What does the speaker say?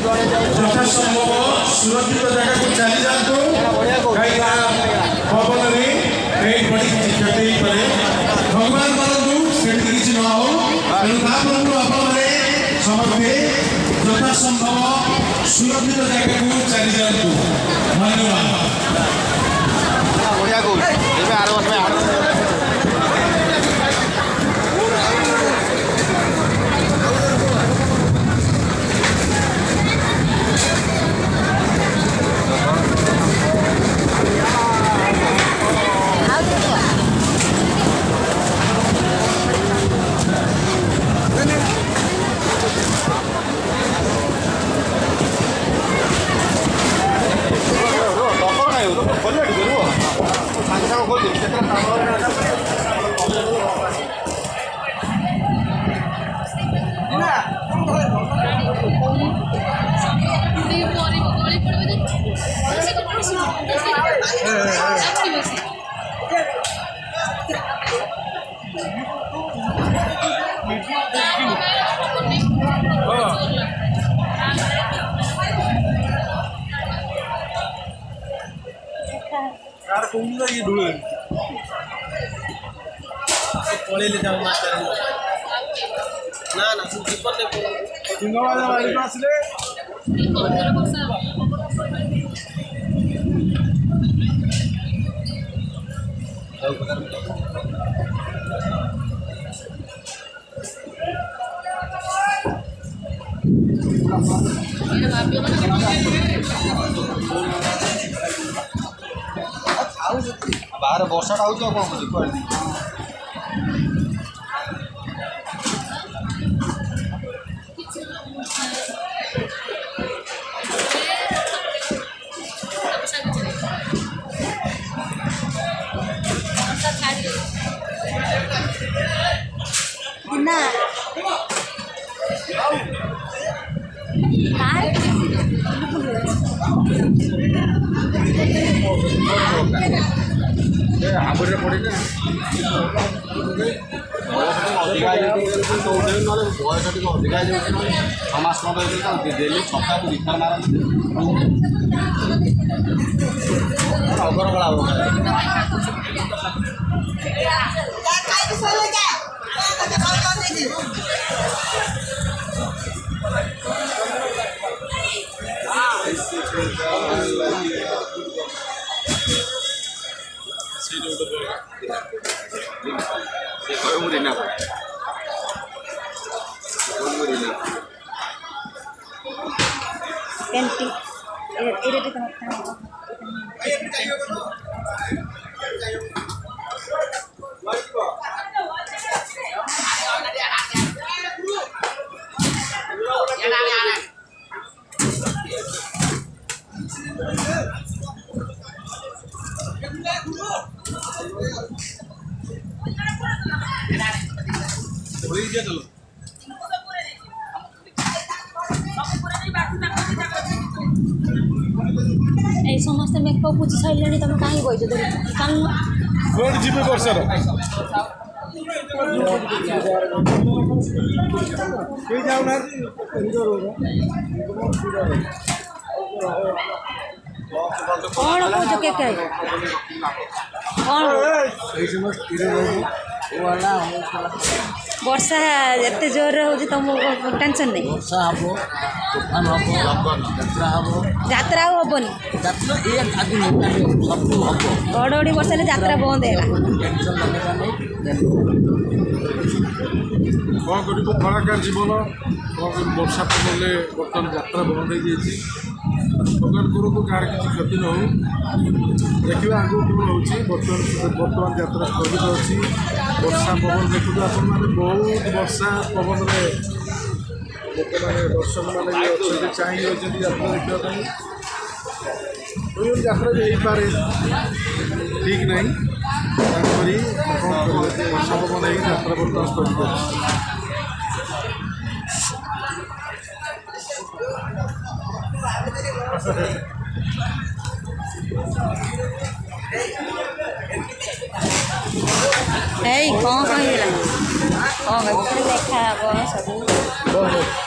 ଯଥାସମ୍ଭବ ସୁରକ୍ଷିତ ଜାଗାକୁ ଚାଲି ଯାଆନ୍ତୁ କାହିଁକିନା ପବନରେ ପେଟ ପଡ଼ି କିଛି କ୍ଷତି ହେଇପାରେ ଭଗବାନ କରନ୍ତୁ ସେଠି କିଛି ନ ହଉ ତେଣୁ ତା ପୂର୍ବରୁ ଆପଣମାନେ ସମସ୍ତେ ଯଥାସମ୍ଭବ ସୁରକ୍ଷିତ ଜାଗାକୁ ଚାଲି ଯାଆନ୍ତୁ ଧନ୍ୟବାଦ। ये धूल पड़े ले जाओ मास्टर ना ना दीपन ने सिंगवाला वाली को आसले बाहर वर्षा कौन बुझे आंबरे पड़े ना अधिका बयस टे अधिका समाज डेली छका को दिखा मार अगर कला समस्त मेकअप बुझी सारे तुम कहीं बच जीवे वर्षर कौन कौच के वर्षा एत जोर हो तुम टेंशन नहीं वर्षा हम तूफान हम यात्रा हम यात्रा हेनी घड़घड़ी वर्षा यात्रा बंद है कौन कर कलाकार जीवन कौन वर्षा पड़े बर्तमान यात्रा बंद हो भगवान करूँ कार किसी क्षति न हो देखा आगे कौन हो बर्तमान यात्रा स्थगित अच्छी वर्षा पवन देखो आप बहुत वर्षा पवन में लोक मैंने दर्शक मैंने अच्छे चाहिए यात्रा देखापी यात्रा भी हो पारे ठीक नहीं वर्षा पवन हो यात्रा बर्तमान स्थगित अच्छी कौन कहीं देखा सब